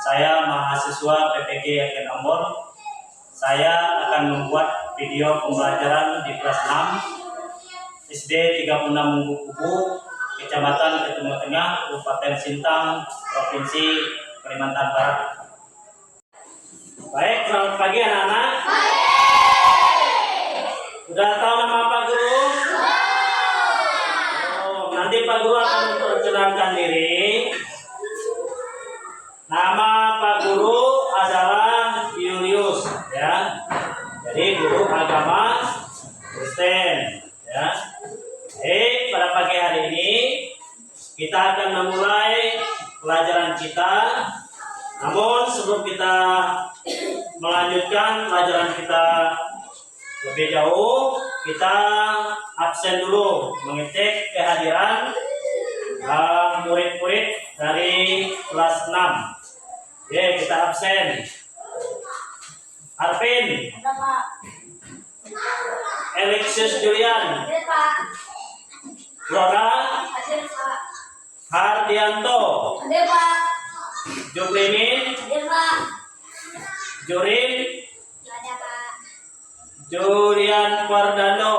Saya mahasiswa PPG Yakin Ambon. Saya akan membuat video pembelajaran di kelas 6 SD 36 Munggu Kubu, Kecamatan Ketumbo Tengah, Kabupaten Sintang, Provinsi Kalimantan Barat. Baik, selamat pagi anak-anak. Sudah tahu nama Pak Guru? Nanti Pak Guru akan memperkenalkan diri. Nama Pak Guru adalah Julius, ya. Jadi guru agama Kristen, ya. Baik, pada pagi hari ini kita akan memulai pelajaran kita. Namun sebelum kita melanjutkan pelajaran kita lebih jauh, kita absen dulu mengecek kehadiran murid-murid dari kelas 6. Oke, kita absen. Arvin, Alexius Julian, Flora, Hardianto, Jublimin, Jurin, Julian Ferdando,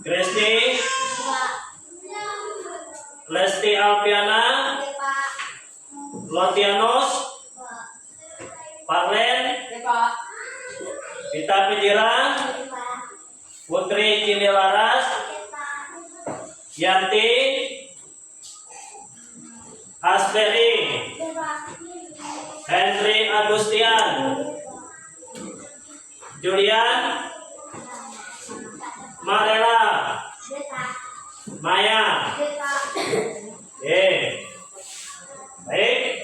Kristi, Lesti Alfiana, Lotianus, Parlen, Vita Pijira, Putri Cindelaras, Yanti, Asperi, Henry Agustian, Julian, Marela, Maya. Baik.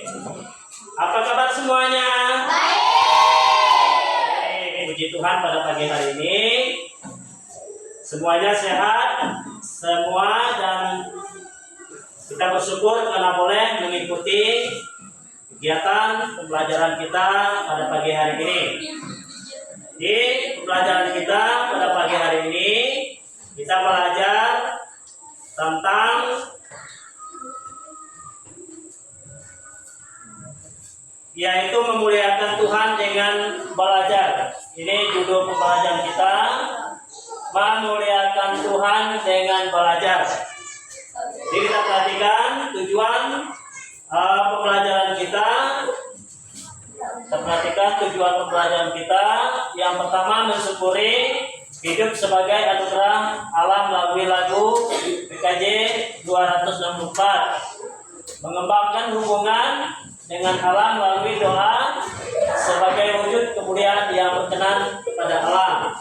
Apa kabar semuanya? Baik. Puji Tuhan pada pagi hari ini semuanya sehat semua, dan kita bersyukur karena boleh mengikuti kegiatan pembelajaran kita pada pagi hari ini. Di pembelajaran kita pada pagi hari ini kita belajar tentang yaitu memuliakan Tuhan dengan belajar. Ini judul pembelajaran kita, memuliakan Tuhan dengan belajar. Jadi kita perhatikan tujuan pembelajaran kita. Kita perhatikan tujuan pembelajaran kita. Yang pertama, mensyukuri hidup sebagai anugerah Allah melalui lagu PKJ 264. Mengembangkan hubungan dengan Allah melalui doa sebagai wujud kemuliaan yang berkenan kepada Allah.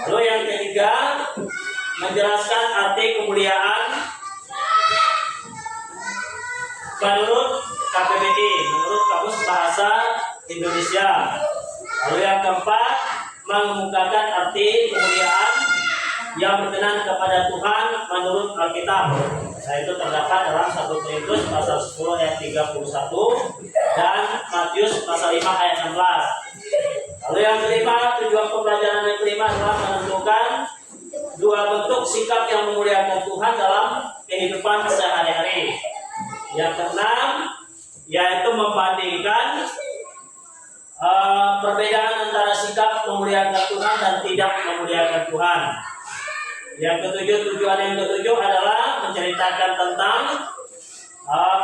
Lalu yang ketiga, menjelaskan arti kemuliaan menurut KBBI, menurut Kamus Bahasa Indonesia. Lalu yang keempat, mengemukakan arti kemuliaan yang berkenan kepada Tuhan menurut Alkitab. Yaitu terdapat dalam 1 Korintus pasal 10 ayat 31 dan Matius pasal 5 ayat 16. Lalu yang kelima, tujuan pembelajaran yang kelima adalah menentukan dua bentuk sikap yang memuliakan Tuhan dalam kehidupan sehari-hari. Yang keenam, yaitu membandingkan perbedaan antara sikap memuliakan Tuhan dan tidak memuliakan Tuhan. Yang ketujuh, tujuan yang ketujuh adalah menceritakan tentang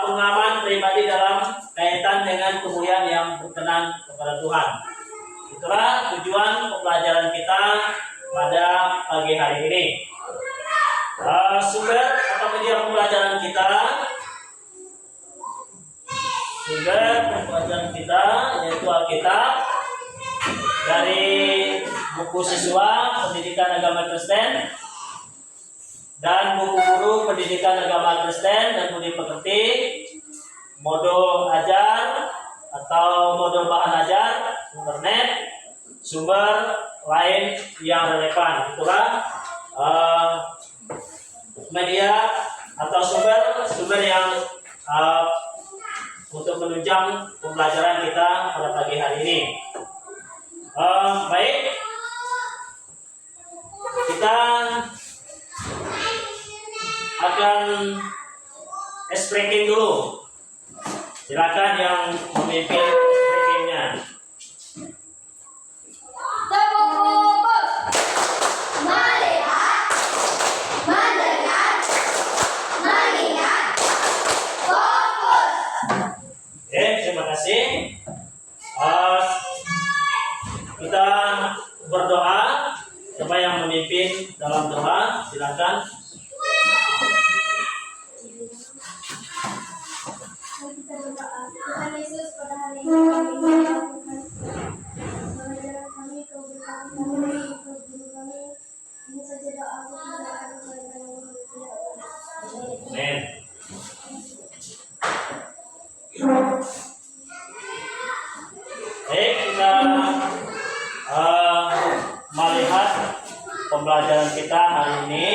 pengalaman pribadi dalam kaitan dengan kemuliaan yang berkenan kepada Tuhan. Itulah tujuan pembelajaran kita pada pagi hari ini. Sumber atau media pembelajaran kita, yaitu Alkitab dari buku siswa pendidikan agama Kristen dan buku guru pendidikan agama Kristen dan budi pekerti, modul ajar atau modul bahan ajar, internet, sumber lain yang relevan. Itulah media atau sumber yang untuk menunjang pembelajaran kita pada pagi hari ini. Baik, kita akan explaining dulu. Silakan yang memimpin speakingnya. Terfokus, melihat, mendengar, mengingat, fokus. Oke, terima kasih. Kita berdoa. Siapa yang memimpin dalam doa? Silakan. Kita berdoa. Tuhan Yesus, pada hari ini kami melakukan pengajaran kami, kau berkati kami, kau guru kami. Ini saja doa aku tidak ada kepada yang Amin. Baik, kita melihat pembelajaran kita hari ini.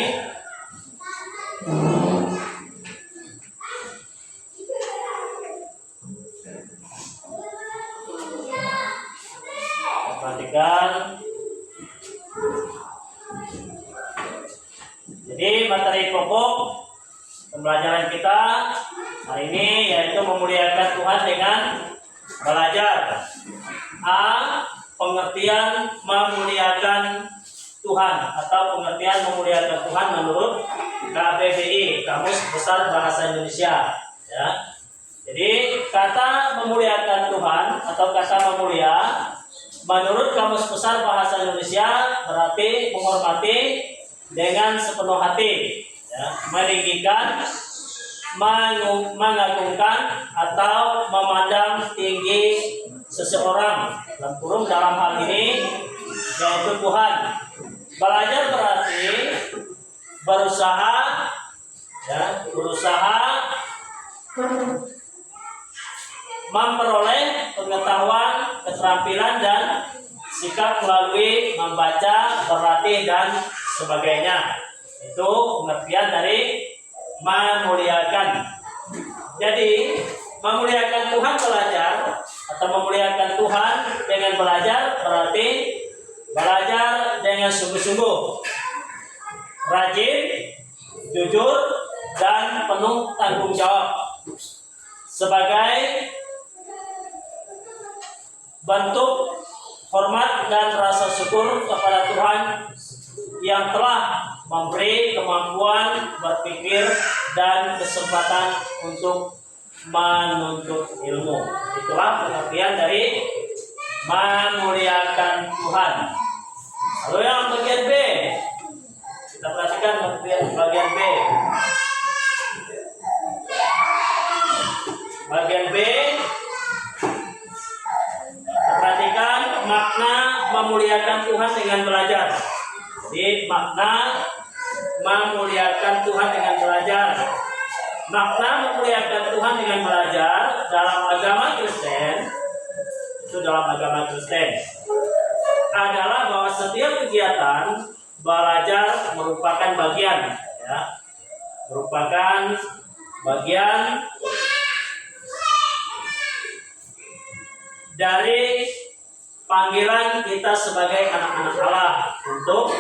Perhatikan. Jadi materi pokok pembelajaran kita hari ini yaitu memuliakan Tuhan dengan belajar. A. Pengertian memuliakan Tuhan atau pengertian memuliakan Tuhan menurut KBBI, Kamus Besar Bahasa Indonesia. Ya. Jadi kata memuliakan Tuhan atau kata memulia menurut Kamus Besar Bahasa Indonesia berarti menghormati dengan sepenuh hati, ya, meninggikan, mengagungkan atau memandang tinggi seseorang, dalam hal ini yaitu Tuhan. Belajar berarti berusaha, ya, memperoleh pengetahuan, keterampilan dan sikap melalui membaca, berlatih dan sebagainya. Itu pengertian dari memuliakan. Jadi memuliakan Tuhan belajar atau memuliakan Tuhan dengan belajar berarti belajar dengan sungguh-sungguh, rajin, jujur dan penuh tanggung jawab sebagai bentuk hormat dan rasa syukur kepada Tuhan yang telah memberi kemampuan berpikir dan kesempatan untuk menuntut ilmu. Itulah pengertian dari memuliakan Tuhan. Lalu yang bagian B, kita perhatikan bagian B. Bagian B, perhatikan makna memuliakan Tuhan dengan belajar. Jadi makna memuliakan Tuhan dengan belajar. Makna memuliakan Tuhan dengan belajar dalam agama Kristen, itu dalam agama Kristen adalah bahwa setiap kegiatan belajar merupakan bagian, ya, merupakan bagian dari panggilan kita sebagai anak-anak Allah untuk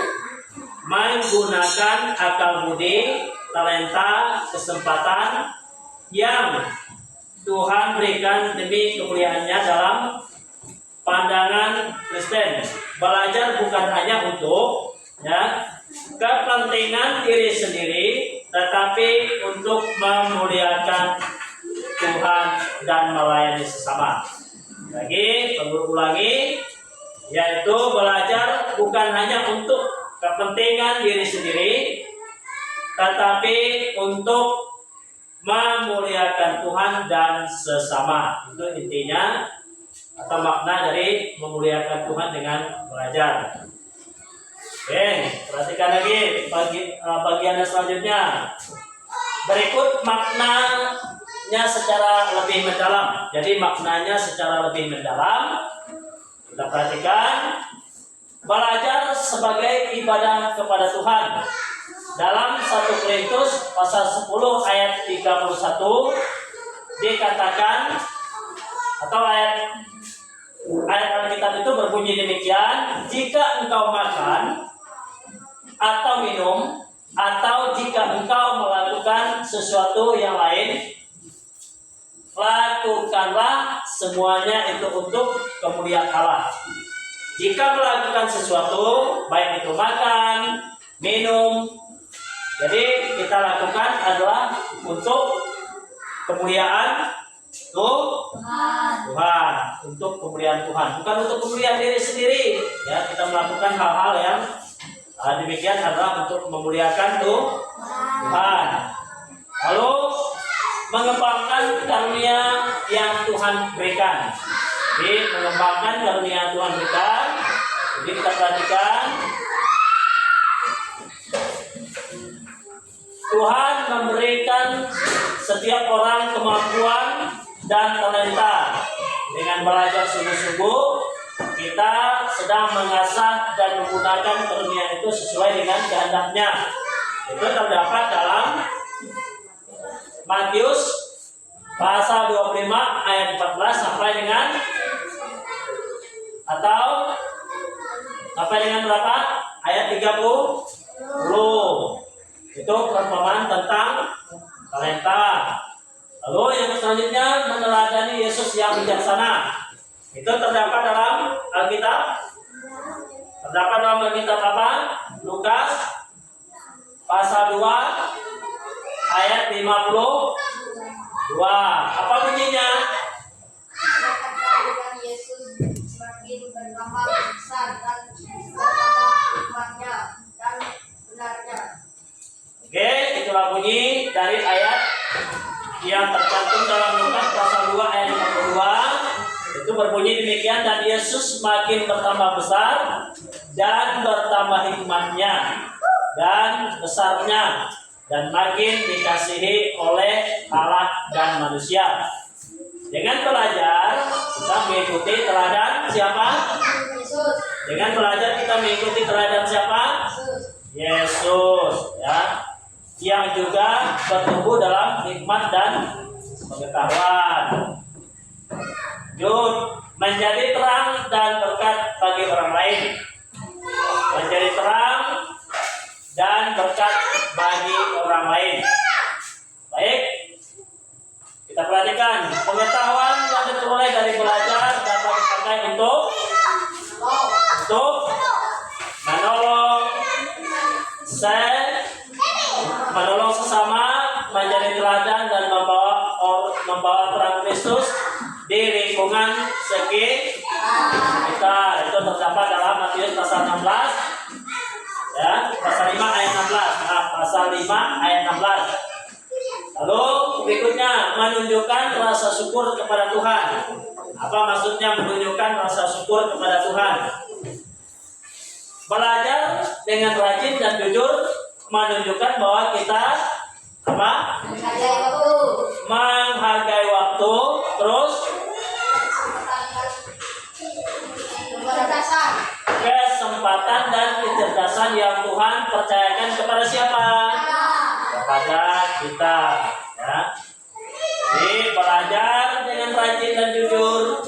menggunakan akal budi, talenta, kesempatan yang Tuhan berikan demi kemuliaannya dalam pandangan Kristen. Belajar bukan hanya untuk, ya, kepentingan diri sendiri, tetapi untuk memuliakan Tuhan dan melayani sesama. Lagi, ulangi, yaitu belajar bukan hanya untuk kepentingan diri sendiri, tetapi untuk memuliakan Tuhan dan sesama. Itu intinya atau makna dari memuliakan Tuhan dengan belajar. Oke, perhatikan lagi bagian selanjutnya. Berikut maknanya secara lebih mendalam. Jadi maknanya secara lebih mendalam. Kita perhatikan. Belajar sebagai ibadah kepada Tuhan. Dalam 1 Korintus pasal 10 ayat 31 dikatakan, atau ayat Alkitab itu berbunyi demikian: jika engkau makan atau minum, atau jika engkau melakukan sesuatu yang lain, lakukanlah semuanya itu untuk kemuliaan Allah. Jika melakukan sesuatu, baik itu makan, minum, jadi kita lakukan adalah untuk kemuliaan Tuhan, untuk kemuliaan Tuhan, bukan untuk kemuliaan diri sendiri. Ya, kita melakukan hal-hal yang demikian adalah untuk memuliakan Tuhan. Lalu mengembangkan karunia yang Tuhan berikan. Jadi mengembangkan karunia yang Tuhan berikan. Jadi kita perhatikan, Tuhan memberikan setiap orang kemampuan dan talenta. Dengan belajar sungguh-sungguh, kita sedang mengasah dan menggunakan karunia itu sesuai dengan kehendaknya. Itu terdapat dalam Matius pasal 25 ayat 14 sampai dengan berapa? Ayat 30. Itu perumpamaan tentang talenta. Lalu yang selanjutnya meneladani Yesus yang bijaksana. Itu terdapat dalam Alkitab. Terdapat dalam Alkitab apa? Lukas pasal 2 ayat 52. Apa bunyinya? Yesus semakin bertambah besar dan bertambah hikmatnya dan benarnya. Oke, itulah bunyi dari ayat yang tercantum dalam Lukas pasal 2 ayat 52. Itu berbunyi demikian, dan Yesus makin bertambah besar dan bertambah hikmatnya dan besarnya, dan makin dikasihi oleh Allah dan manusia. Dengan belajar kita mengikuti teladan siapa? Yesus. Dengan belajar kita mengikuti teladan siapa? Yesus, ya, yang juga bertumbuh dalam hikmat dan pengetahuan. Jud, menjadi terang dan berkat bagi orang lain. Menjadi terang dan berkat bagi orang lain. Baik, kita perhatikan, pengetahuan yang diperoleh dari belajar dapat dipakai untuk menolong sesama, menjadi teladan dan membawa terang Kristus di lingkungan sekitar. Itu terdapat dalam Matius pasal 16, ya, pasal 5 ayat 16. Pasal 5 ayat 16. Lalu berikutnya menunjukkan rasa syukur kepada Tuhan. Apa maksudnya menunjukkan rasa syukur kepada Tuhan? Belajar dengan rajin dan jujur menunjukkan bahwa kita menghargai waktu, terus kesempatan dan kecerdasan yang Tuhan percayakan kepada siapa? Kepada kita, ya. Jadi belajar dengan rajin dan jujur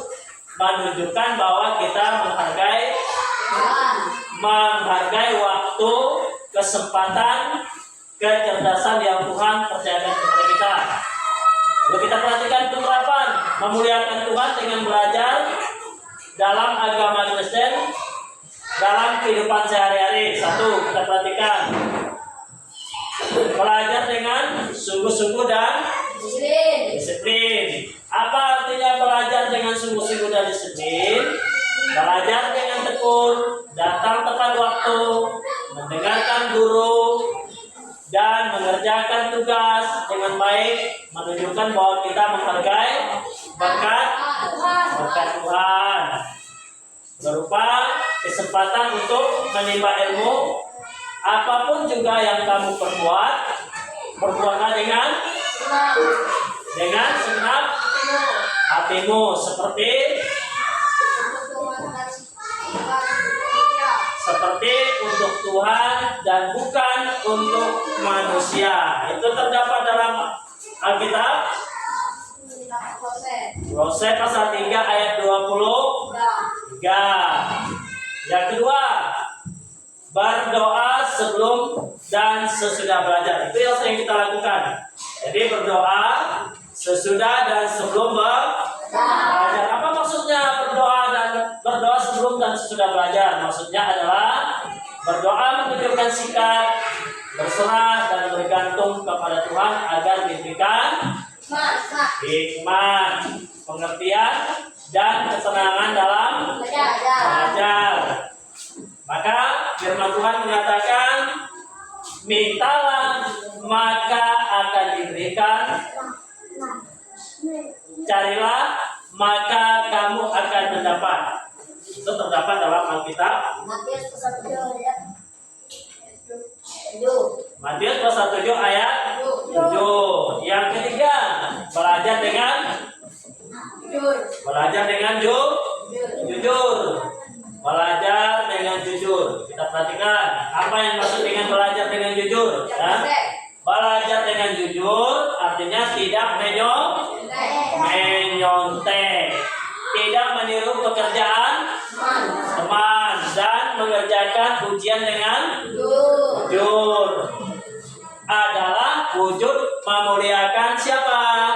menunjukkan bahwa kita menghargai waktu, kesempatan, kecerdasan yang Tuhan percayakan kepada kita. Lalu kita perhatikan penerapan memuliakan Tuhan dengan belajar dalam agama Kristen dalam kehidupan sehari-hari. Satu, kita perhatikan belajar dengan sungguh-sungguh dan disiplin. Apa artinya belajar dengan sungguh-sungguh dan disiplin? Belajar dengan tekun, datang tepat waktu, mendengarkan guru, dan mengerjakan tugas dengan baik, menunjukkan bahwa kita menghargai berkat Tuhan, berupa kesempatan untuk menimba ilmu. Apapun juga yang kamu perbuatlah dengan segenap hatimu, seperti untuk Tuhan dan bukan untuk manusia. Itu terdapat dalam Alkitab Kolose pasal 3 ayat 23. Yang kedua, berdoa sebelum dan sesudah belajar. Itu yang sering kita lakukan. Jadi berdoa sesudah dan sebelum belajar. Apa maksudnya berdoa sebelum dan sesudah belajar? Maksudnya adalah berdoa menunjukkan sikap berserah dan bergantung kepada Tuhan agar diberikan hikmat, pengertian, dan ketenangan dalam belajar. Maka firman Tuhan menyatakan, mintalah maka akan diberikan, carilah maka kamu akan mendapat. Itu terdapat dalam Alkitab Matius pasal 7 ayat 7. Yang ketiga, belajar dengan jujur. Belajar dengan jujur. Kita perhatikan apa yang maksud dengan belajar dengan jujur. Ya? Belajar dengan jujur artinya tidak menyontek, tidak meniru pekerjaan teman, dan mengerjakan ujian dengan jujur adalah wujud memuliakan siapa?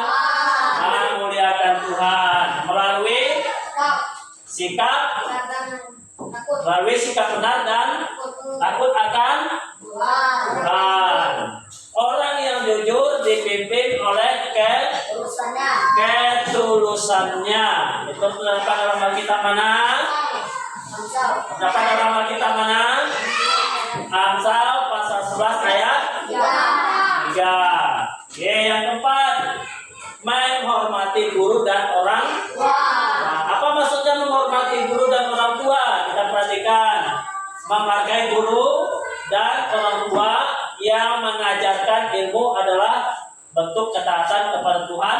Memuliakan Tuhan melalui sikap benar dan takut akan Tuhan. Orang yang jujur dipimpin oleh ketulusannya. Itu terdapat dalam Alkitab mana? Terdapat dalam Alkitab mana? Amsal pasal 11 ayat 3. Yang keempat, menghormati guru dan orang tua. Apa maksudnya menghormati guru dan orang tua? Kita perhatikan, menghargai guru dan orang tua yang mengajarkan ilmu adalah bentuk ketaatan kepada Tuhan,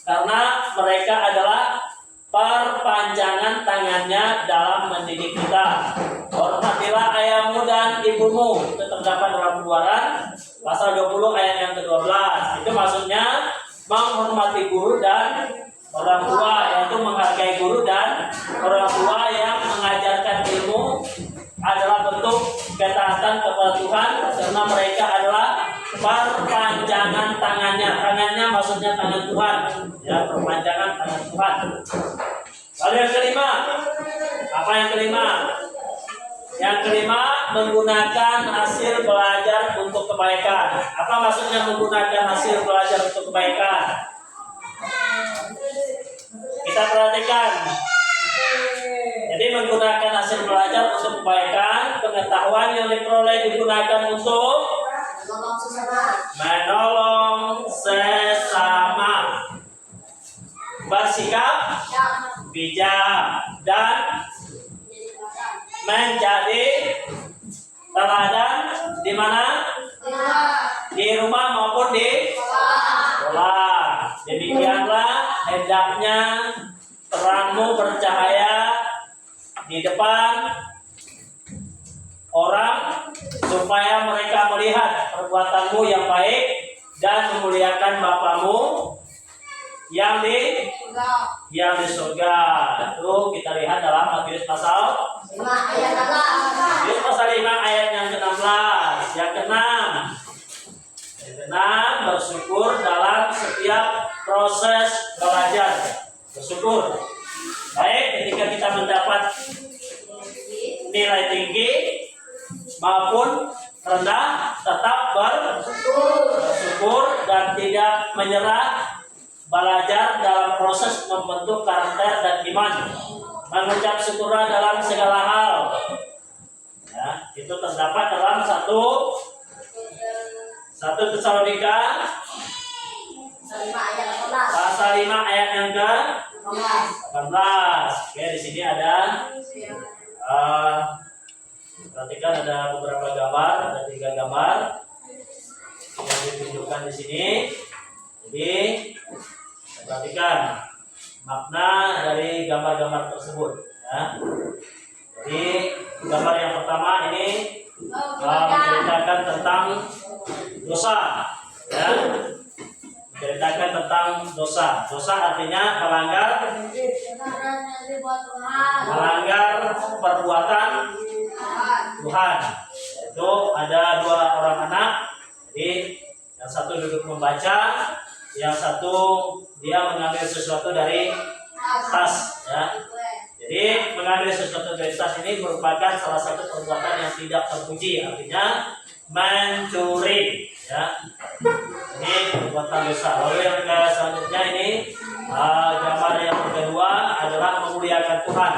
karena mereka adalah perpanjangan tangannya dalam mendidik kita. Hormatilah ayahmu dan ibumu. Itu terdapat dalam Keluaran pasal 20 ayat yang ke-12. Itu maksudnya menghormati guru dan orang tua, yaitu menghargai guru dan orang tua yang mengajarkan ilmu adalah bentuk ketaatan kepada Tuhan, karena mereka adalah perpanjangan tangannya. Tangannya maksudnya tangan Tuhan, ya, perpanjangan tangan Tuhan. Lalu yang kelima, apa yang kelima? Yang kelima, menggunakan hasil belajar untuk kebaikan. Apa maksudnya menggunakan hasil belajar untuk kebaikan? Kita perhatikan. Jadi menggunakan hasil belajar untuk kebaikan, pengetahuan yang diperoleh digunakan untuk menolong sesama, bersikap bijak, dan menjadi teladan di mana? Di rumah maupun di sekolah. Demikianlah hendaknya terangmu bercahaya di depan orang, supaya mereka melihat perbuatanmu yang baik dan memuliakan Bapamu yang di surga. Itu kita lihat dalam Matius pasal 5 ayat yang ke-16. Yang keenam, bersyukur dalam setiap proses belajar. Bersyukur baik ketika kita mendapat nilai tinggi maupun rendah, tetap bersyukur dan tidak menyerah. Belajar dalam proses membentuk karakter dan iman, mengucap syukurlah dalam segala hal. Ya, itu terdapat dalam 1 Tesalonika pasal 5 ayat yang ke-18. Oke, di sini ada perhatikan, ada beberapa gambar, ada 3 gambar yang ditunjukkan di sini. Jadi perhatikan makna dari gambar-gambar tersebut. Ya. Jadi gambar yang pertama ini menceritakan tentang dosa. Ya. Menceritakan tentang dosa. Dosa artinya melanggar perbuatan Tuhan. Itu ada 2 orang anak. Jadi yang satu duduk membaca, yang satu dia mengambil sesuatu dari tas, ya. Jadi mengambil sesuatu dari tas ini merupakan salah satu perbuatan yang tidak terpuji, artinya mencuri, ya. Ini perbuatan dosa. Lalu yang selanjutnya ini gambar yang kedua adalah memuliakan Tuhan.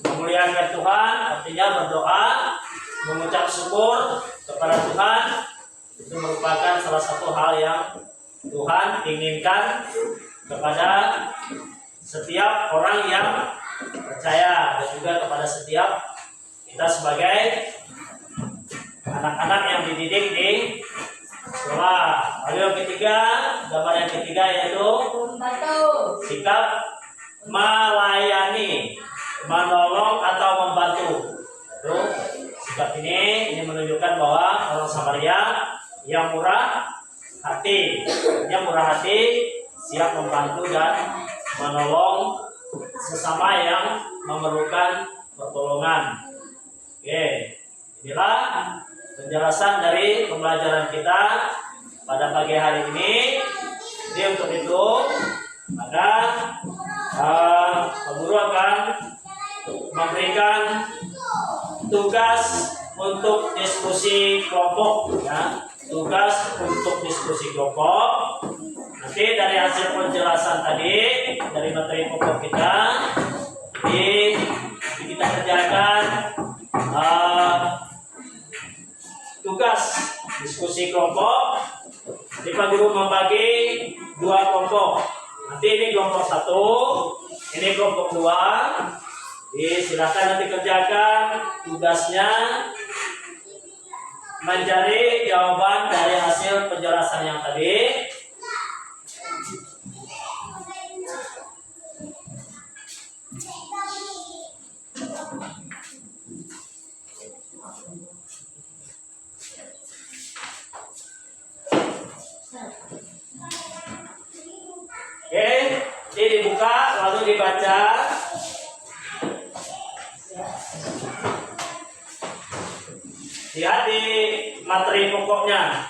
Memuliakan Tuhan artinya berdoa, mengucap syukur kepada Tuhan. Itu merupakan salah satu hal yang Tuhan inginkan kepada setiap orang yang percaya dan juga kepada setiap kita sebagai anak-anak yang dididik di sekolah. Lalu yang ketiga, gambar yang ketiga yaitu sikap melayani, menolong atau membantu. Itu sikap ini menunjukkan bahwa orang Samaria yang murah hati, siap membantu dan menolong sesama yang memerlukan pertolongan. Oke, inilah penjelasan dari pembelajaran kita pada pagi hari ini. Jadi untuk itu maka guru akan memberikan tugas untuk diskusi kelompok, ya. Tugas untuk diskusi kelompok. Nanti dari hasil penjelasan tadi dari materi pokok kita, kita kerjakan tugas diskusi kelompok. Jadi Pak Guru membagi dua kelompok. Nanti ini kelompok 1, ini kelompok 2. Silakan nanti kerjakan tugasnya, mencari jawaban dari hasil penjelasan yang tadi. Oke, ini dibuka lalu dibaca. Lihat di materi pokoknya.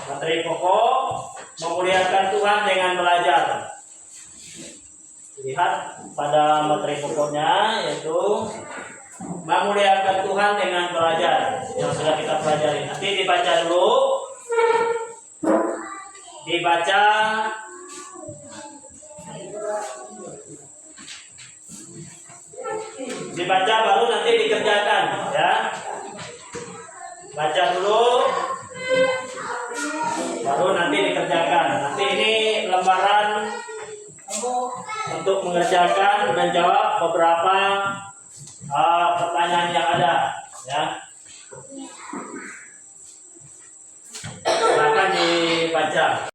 Materi pokok memuliakan Tuhan dengan belajar. Lihat pada materi pokoknya yaitu memuliakan Tuhan dengan belajar yang sudah kita pelajari. Nanti dibaca dulu. Dibaca baru nanti dikerjakan, ya. Baca dulu baru nanti dikerjakan. Nanti ini lembaran untuk mengerjakan dan jawab beberapa pertanyaan yang ada, ya. Silakan dibaca.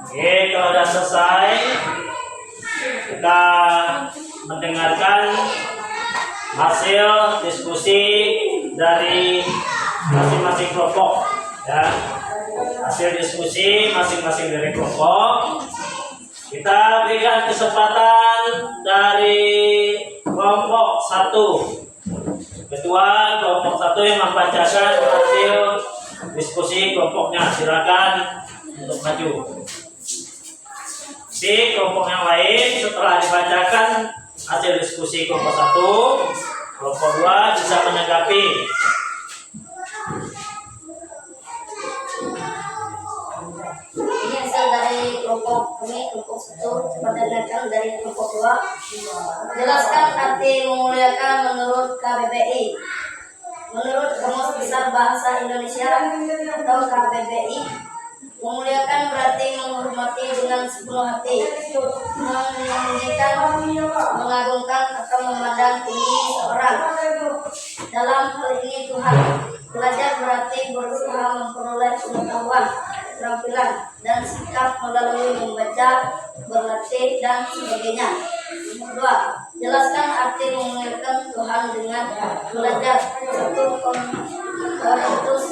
Oke, kalau sudah selesai, kita mendengarkan hasil diskusi dari masing-masing kelompok. Ya, hasil diskusi masing-masing dari kelompok. Kita berikan kesempatan dari kelompok 1. Ketua kelompok 1 yang membacakan hasil diskusi kelompoknya, silakan untuk maju. Si kelompok yang lain setelah dibacakan hasil diskusi kelompok 1, kelompok 2 bisa menanggapi. Ini hasil dari kelompok kami, kelompok 1, coba dengarkan dari kelompok 2. Jelaskan arti memuliakan menurut KBBI. Menurut Kamus Besar Bahasa Indonesia atau KBBI, memuliakan berarti menghormati dengan sepenuh hati, meninggikan, mengagungkan atau memandang tinggi seorang. Dalam hal ini Tuhan. Belajar berarti berusaha memperoleh pengetahuan, keterampilan, dan sikap melalui membaca, berlatih, dan sebagainya. 2. Jelaskan arti memuliakan Tuhan dengan belajar 1 Korintus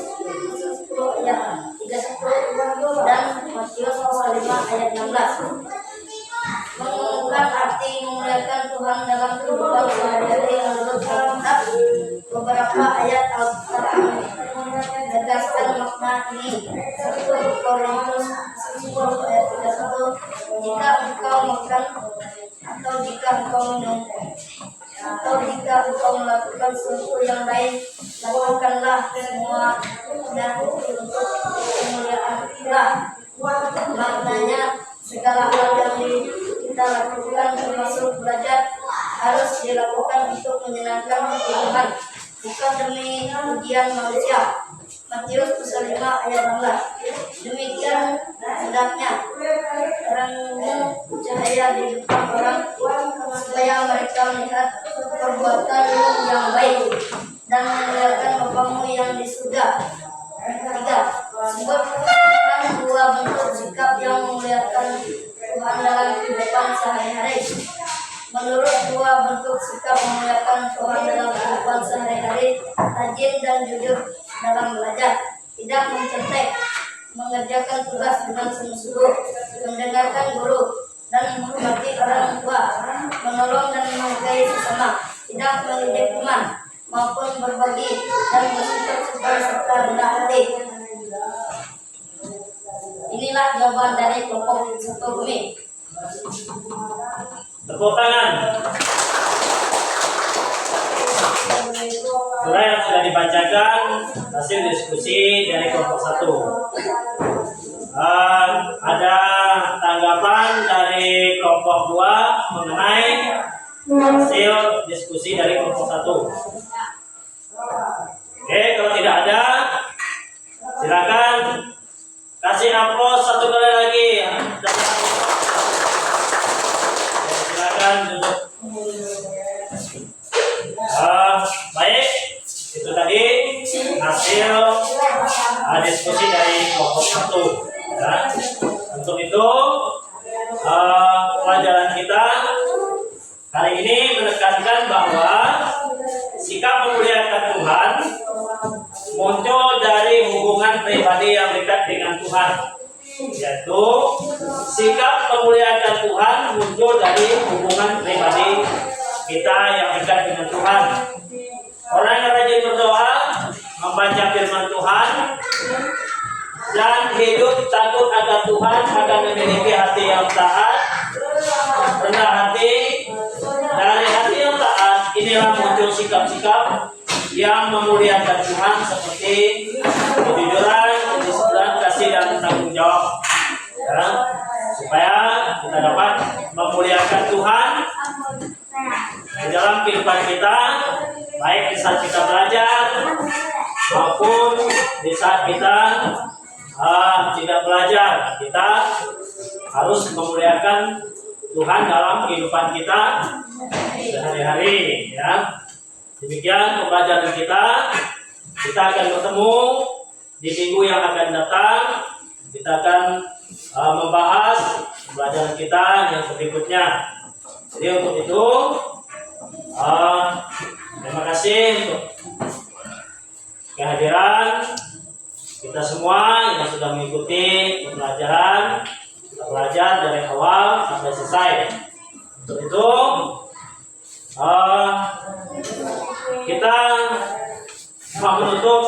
10 ayat 31 dan Matius 5 ayat 16. Mengumumkan arti memuliakan Tuhan dalam kehidupan sehari-hari menurut Alkitab. Beberapa ayat Alkitab menegaskan makna ini. 1 Korintus 10 ayat 31. Jika engkau makan atau jika engkau minum atau jika engkau melakukan sesuatu yang lain, lakukanlah semuanya untuk kemuliaan Allah. Maknanya segala hal yang kita lakukan termasuk belajar harus dilakukan untuk menyenangkan hati Tuhan, bukan demi pujian manusia. Matius 5 ayat 16. Demikian hendaknya terangmu cahaya di depan orang, supaya mereka melihat perbuatanmu yang baik dan memuliakan Bapamu yang di surga. 3. Sebutkan 2 bentuk sikap yang memuliakan Tuhan dalam kehidupan sehari-hari. Menurut 2 bentuk sikap memuliakan Tuhan dalam kehidupan sehari-hari, rajin dan jujur dalam belajar, tidak mencetek, mengerjakan tugas dengan sungguh-sungguh, mendengarkan guru, dan menghormati orang tua, menolong dan menghargai sesama, tidak mengejek teman, maupun berbagi dan bersikap sabar serta rendah hati. Inilah jawaban dari kelompok 1 kami. Tepuk tangan. Surah yang sudah dibacakan hasil diskusi dari kelompok 1. Ada tanggapan dari kelompok 2 mengenai hasil diskusi dari kelompok 1. Oke, kalau tidak ada, silakan kasih aplaus 1 kali lagi. Silakan duduk. Baik, itu tadi hasil diskusi dari kelompok 1. Ya. Untuk itu pelajaran kita hari ini menekankan bahwa sikap memuliakan Tuhan muncul dari hubungan pribadi yang dekat dengan Tuhan, yaitu sikap memuliakan Tuhan muncul dari hubungan pribadi kita yang dekat dengan Tuhan. Orang yang rajin berdoa, membaca firman Tuhan, dan hidup takut akan Tuhan akan memiliki hati yang taat, rendah hati. Dari hati yang taat inilah muncul sikap-sikap yang memuliakan Tuhan seperti kejujuran, kedisiplinan, kasih, dan tanggung jawab. Ya, supaya kita dapat memuliakan Tuhan di dalam kehidupan kita, baik di saat kita belajar maupun di saat kita tidak belajar. Kita harus memuliakan Tuhan dalam kehidupan kita sehari-hari. Ya, demikian pembelajaran kita. Kita akan bertemu di minggu yang akan datang kita akan membahas pembelajaran kita yang berikutnya. Jadi untuk itu, terima kasih untuk kehadiran kita semua yang sudah mengikuti pembelajaran. Kita belajar dari awal sampai selesai. Untuk itu, kita mau menutup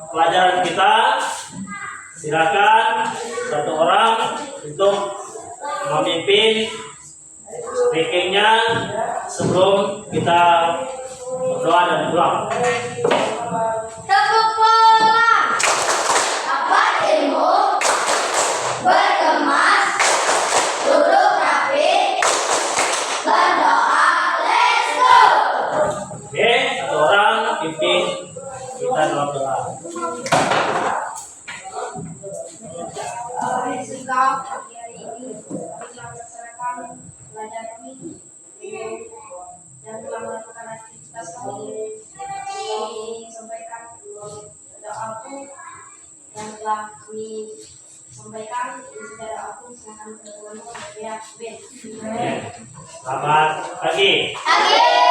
pelajaran kita. Silakan satu orang untuk memimpin speakingnya sebelum kita berdoa dan pulang. Tepuk bola. Apa ilmu? Berkemas. Duduk rapi. Berdoa. Let's go. Oke, satu orang pimpin kita dalam doa. Sikap pagi hari ini kami telah melaksanakan pelajaran kami dan telah melakukan aktivitas kami. Kami sampaikan doaku yang telah kami sampaikan di saudara aku silakan teman-teman ya Ben. Selamat pagi. Amin.